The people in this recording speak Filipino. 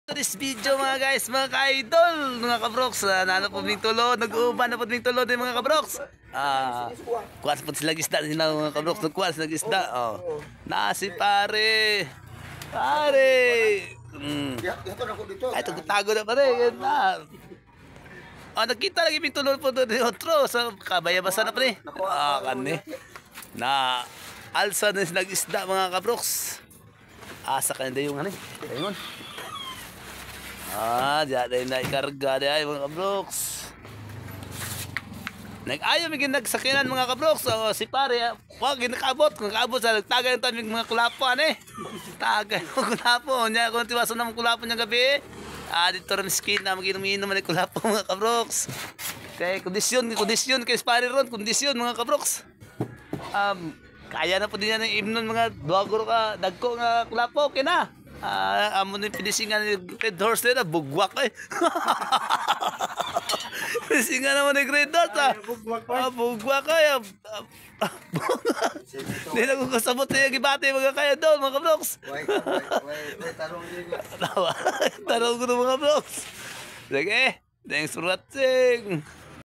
To this video mga guys, mga ka-idol, mga kabroks, nano po ming tulo, nag-uuban na po ming tulo din mga kabroks. Kuwas po sila isda sila mga kabroks, nagkuwas sila isda. Nasi pare. Pare. Ay, tago na pare, yan na. Nakita lagi ming tulo po doon otro sa kabayabasa na pare. Kani. Na alsa na sila isda mga kabroks. Asa kanila yung ano, ayun. Diyan na ikarga diyan mga kabroks. Nag-ayaw may ginagsakinan mga kabroks. Si pare, wag ginakabot. Kung kaabot sa nagtagay ng taming mga kulapuan Tagay ng kulapo. Nya kung tiwasan ng kulapo niya gabi. Dito rin skin na maginom-inom ng kulapo mga kabroks. Kaya kondisyon kay pare ron, kondisyon mga kabroks. Kaya na po din yan ng imnon mga dwagor ka, dagko nga kulapo, okay na. Amo ni pinisingan ni Red Horse na bugwak pinisingan naman ni Red Horse bugwak hindi na kung kasabot na yung ibate mga kaya doon mga kabloks tarong ko ng mga kabloks sige thanks for watching.